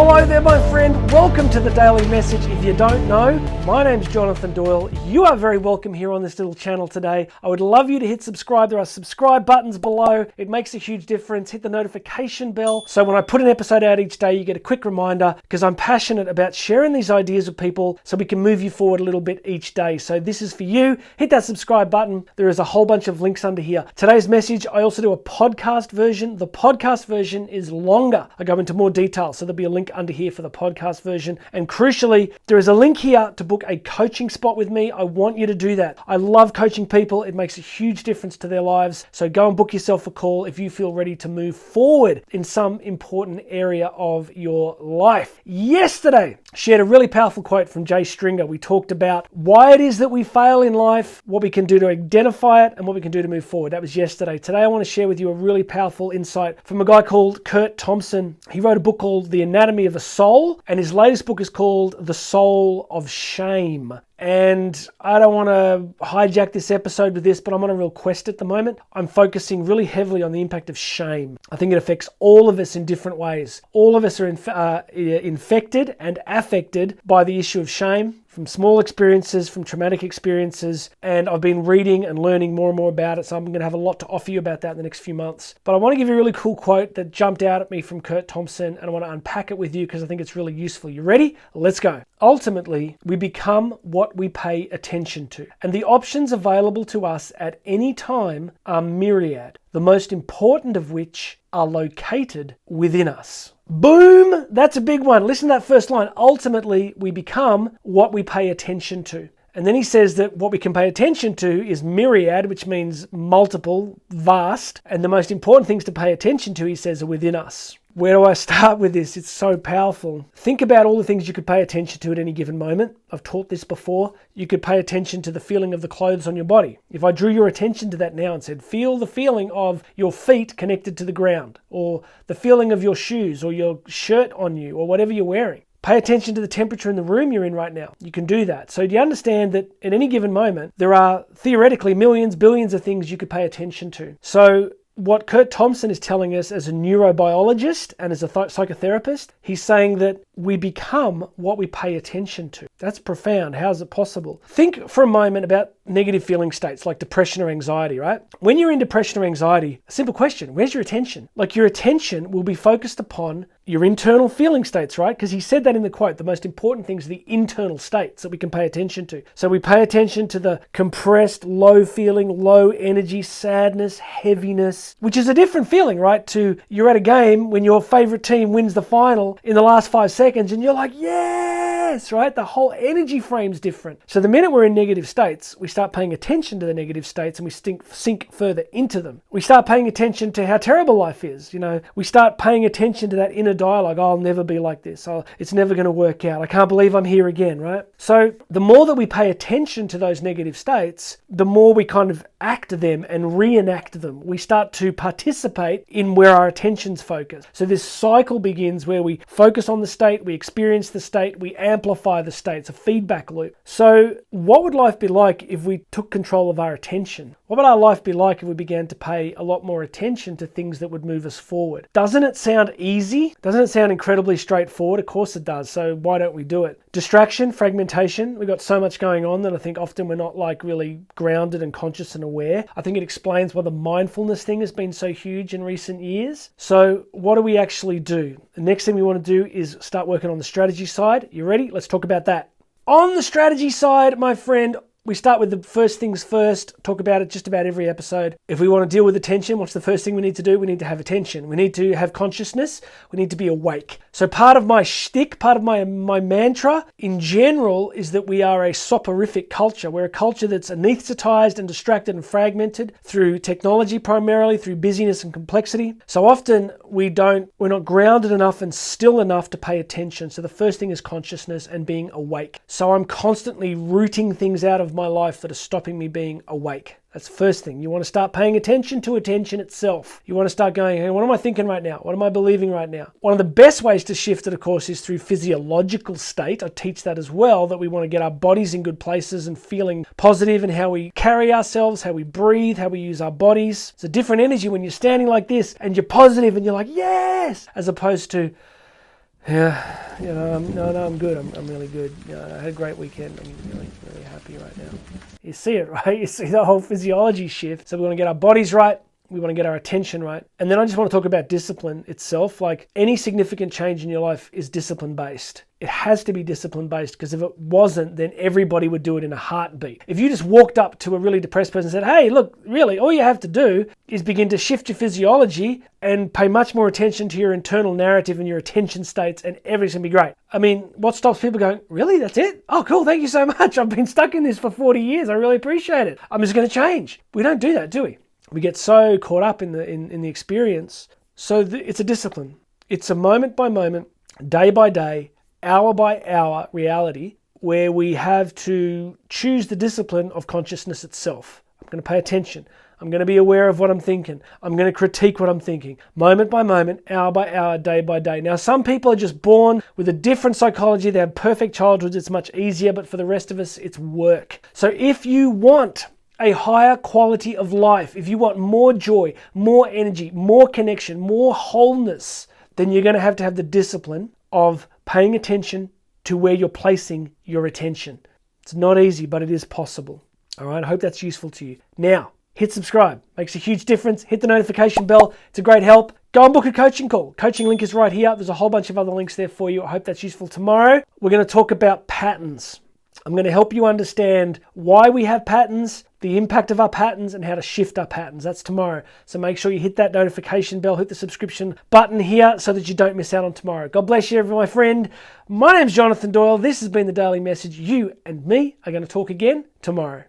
Hello there, my friend. Welcome to the Daily Message. If you don't know, my name's Jonathan Doyle. You are very welcome here on this little channel today. I would love you to hit subscribe. There are subscribe buttons below. It makes a huge difference. Hit the notification bell so when I put an episode out each day, you get a quick reminder, because I'm passionate about sharing these ideas with people so we can move you forward a little bit each day. So this is for you. Hit that subscribe button. There is a whole bunch of links under here. Today's message, I also do a podcast version. The podcast version is longer. I go into more detail, so there'll be a link under here for the podcast version. And crucially, there is a link here to book a coaching spot with me. I want you to do that. I love coaching people. It makes a huge difference to their lives. So go and book yourself a call if you feel ready to move forward in some important area of your life. Yesterday, shared a really powerful quote from Jay Stringer. We talked about why it is that we fail in life, what we can do to identify it, and what we can do to move forward. That was yesterday. Today, I want to share with you a really powerful insight from a guy called Curt Thompson. He wrote a book called The Anatomy of a Soul, and his latest book is called The Soul of Shame. And I don't want to hijack this episode with this, but I'm on a real quest at the moment. I'm focusing really heavily on the impact of shame. I think it affects all of us in different ways. All of us are infected and affected by the issue of shame, from small experiences, from traumatic experiences, and I've been reading and learning more and more about it, so I'm going to have a lot to offer you about that in the next few months. But I want to give you a really cool quote that jumped out at me from Curt Thompson, and I want to unpack it with you because I think it's really useful. You ready? Let's go. Ultimately, we become what we pay attention to, and the options available to us at any time are myriad, the most important of which are located within us. Boom! That's a big one. Listen to that first line. Ultimately, we become what we pay attention to. And then he says that what we can pay attention to is myriad, which means multiple, vast. And the most important things to pay attention to, he says, are within us. Where do I start with this? It's so powerful. Think about all the things you could pay attention to at any given moment. I've taught this before. You could pay attention to the feeling of the clothes on your body. If I drew your attention to that now and said, feel the feeling of your feet connected to the ground, or the feeling of your shoes or your shirt on you, or whatever you're wearing. Pay attention to the temperature in the room you're in right now. You can do that. So do you understand that at any given moment, there are theoretically millions, billions of things you could pay attention to? So what Curt Thompson is telling us as a neurobiologist and as a psychotherapist, he's saying that we become what we pay attention to. That's profound. How is it possible? Think for a moment about negative feeling states like depression or anxiety, right? When you're in depression or anxiety, a simple question, where's your attention? Like your attention will be focused upon your internal feeling states, right? Because he said that in the quote, the most important things are the internal states that we can pay attention to. So we pay attention to the compressed, low feeling, low energy, sadness, heaviness, which is a different feeling, right? To you're at a game when your favorite team wins the final in the last 5 seconds and you're like, yes, right? The whole energy frame's different. So the minute we're in negative states, we start paying attention to the negative states and we sink further into them. We start paying attention to how terrible life is. You know, we start paying attention to that inner dialogue. Oh, I'll never be like this. Oh, it's never going to work out. I can't believe I'm here again, right? So the more that we pay attention to those negative states, the more we kind of act them and reenact them. We start to participate in where our attention's focused. So this cycle begins where we focus on the state, we experience the state, we amplify the state. It's a feedback loop. So what would life be like if we took control of our attention? What would our life be like if we began to pay a lot more attention to things that would move us forward? Doesn't it sound easy? Doesn't it sound incredibly straightforward? Of course it does. So why don't we do it? Distraction, fragmentation. We've got so much going on that I think often we're not like really grounded and conscious and aware. I think it explains why the mindfulness thing has been so huge in recent years. So what do we actually do? The next thing we want to do is start working on the strategy side. You ready? Let's talk about that. On the strategy side, my friend, we start with the first things first, talk about it just about every episode. If we want to deal with attention, what's the first thing we need to do? We need to have attention. We need to have consciousness. We need to be awake. So part of my shtick, part of my mantra in general is that we are a soporific culture. We're a culture that's anesthetized and distracted and fragmented through technology primarily, through busyness and complexity. So often we're not grounded enough and still enough to pay attention. So the first thing is consciousness and being awake. So I'm constantly rooting things out of my life that are stopping me being awake. That's the first thing. You want to start paying attention to attention itself. You want to start going, hey, what am I thinking right now? What am I believing right now? One of the best ways to shift it, of course, is through physiological state. I teach that as well, that we want to get our bodies in good places and feeling positive in how we carry ourselves, how we breathe, how we use our bodies. It's a different energy when you're standing like this and you're positive and you're like, yes, as opposed to, yeah, No, I'm good. I'm really good. I had a great weekend. I'm really happy right now. You see it, right? You see the whole physiology shift. So we want to get our bodies right. We want to get our attention right. And then I just want to talk about discipline itself. Like any significant change in your life is discipline based. It has to be discipline based, because if it wasn't, then everybody would do it in a heartbeat. If you just walked up to a really depressed person and said, hey, look, really, all you have to do is begin to shift your physiology and pay much more attention to your internal narrative and your attention states, and everything's going to be great. I mean, what stops people going, really, that's it? Oh, cool, thank you so much. I've been stuck in this for 40 years. I really appreciate it. I'm just going to change. We don't do that, do we? We get so caught up in the experience. So it's a discipline. It's a moment by moment, day by day, hour by hour reality where we have to choose the discipline of consciousness itself. I'm going to pay attention. I'm going to be aware of what I'm thinking. I'm going to critique what I'm thinking. Moment by moment, hour by hour, day by day. Now, some people are just born with a different psychology. They have perfect childhoods. It's much easier, but for the rest of us, it's work. So if you want a higher quality of life, if you want more joy, more energy, more connection, more wholeness, then you're going to have the discipline of paying attention to where you're placing your attention. It's not easy, but it is possible. All right, I hope that's useful to you. Now, hit subscribe. Makes a huge difference. Hit the notification bell. It's a great help. Go and book a coaching call. Coaching link is right here. There's a whole bunch of other links there for you. I hope that's useful. Tomorrow, we're going to talk about patterns. I'm going to help you understand why we have patterns, the impact of our patterns, and how to shift our patterns. That's tomorrow. So make sure you hit that notification bell, hit the subscription button here so that you don't miss out on tomorrow. God bless you, my friend. My name's Jonathan Doyle. This has been the Daily Message. You and me are going to talk again tomorrow.